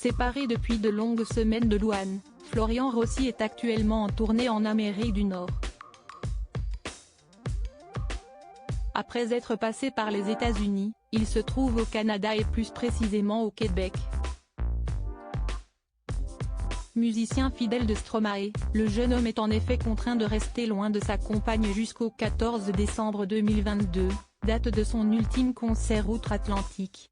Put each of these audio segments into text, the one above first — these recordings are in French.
Séparé depuis de longues semaines de Louane, Florian Rossi est actuellement en tournée en Amérique du Nord. Après être passé par les États-Unis, il se trouve au Canada et plus précisément au Québec. Musicien fidèle de Stromae, le jeune homme est en effet contraint de rester loin de sa compagne jusqu'au 14 décembre 2022, date de son ultime concert outre-Atlantique.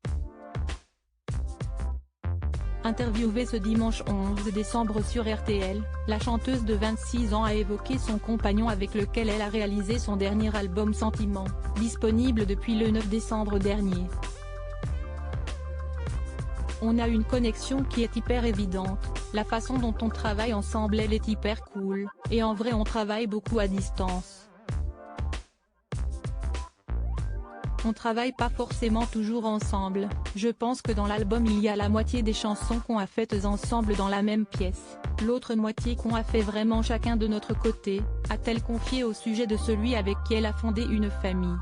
Interviewée ce dimanche 11 décembre sur RTL, la chanteuse de 26 ans a évoqué son compagnon avec lequel elle a réalisé son dernier album Sentiment, disponible depuis le 9 décembre dernier. On a une connexion qui est hyper évidente, la façon dont on travaille ensemble elle est hyper cool, et en vrai on travaille beaucoup à distance. On travaille pas forcément toujours ensemble, je pense que dans l'album il y a la moitié des chansons qu'on a faites ensemble dans la même pièce, l'autre moitié qu'on a fait vraiment chacun de notre côté, a-t-elle confié au sujet de celui avec qui elle a fondé une famille.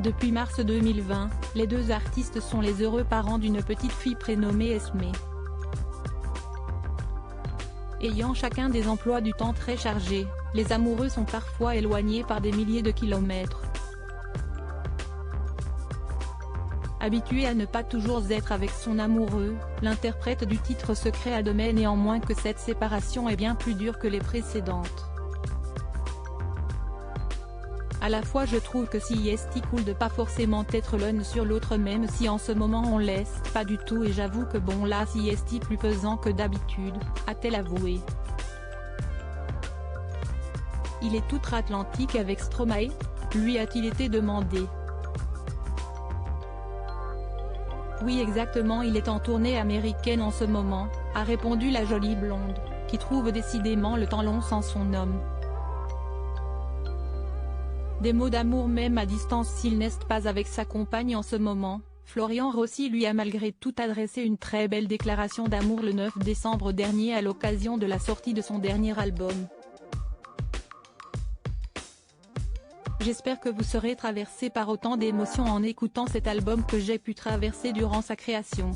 Depuis mars 2020, les deux artistes sont les heureux parents d'une petite fille prénommée Esmé. Ayant chacun des emplois du temps très chargés, les amoureux sont parfois éloignés par des milliers de kilomètres. Habitué à ne pas toujours être avec son amoureux, l'interprète du titre Secret admet néanmoins que cette séparation est bien plus dure que les précédentes. À la fois je trouve que si est cool de pas forcément être l'un sur l'autre même si en ce moment on laisse pas du tout et j'avoue que bon là si est plus pesant que d'habitude, a-t-elle avoué. Il est outre-Atlantique avec Stromae, lui a-t-il été demandé. Oui exactement il est en tournée américaine en ce moment, a répondu la jolie blonde, qui trouve décidément le temps long sans son homme. Des mots d'amour même à distance s'il n'est pas avec sa compagne en ce moment, Florian Rossi lui a malgré tout adressé une très belle déclaration d'amour le 9 décembre dernier à l'occasion de la sortie de son dernier album. J'espère que vous serez traversé par autant d'émotions en écoutant cet album que j'ai pu traverser durant sa création.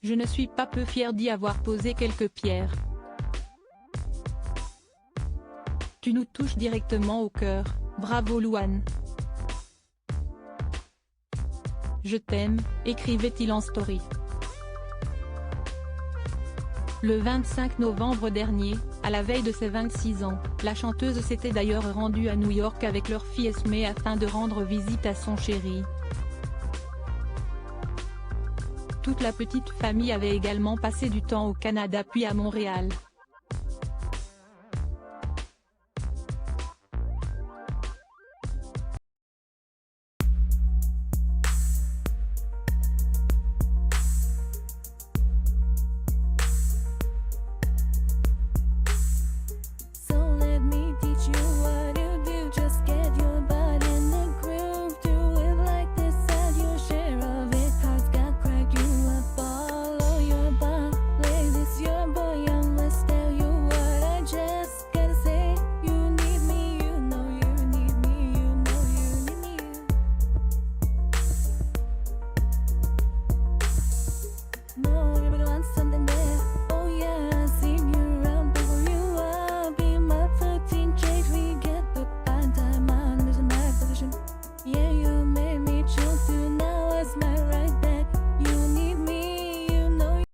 Je ne suis pas peu fier d'y avoir posé quelques pierres. Tu nous touches directement au cœur, bravo Louane. Je t'aime, écrivait-il en story. Le 25 novembre dernier, à la veille de ses 26 ans, la chanteuse s'était d'ailleurs rendue à New York avec leur fille Esmé afin de rendre visite à son chéri. Toute la petite famille avait également passé du temps au Canada puis à Montréal,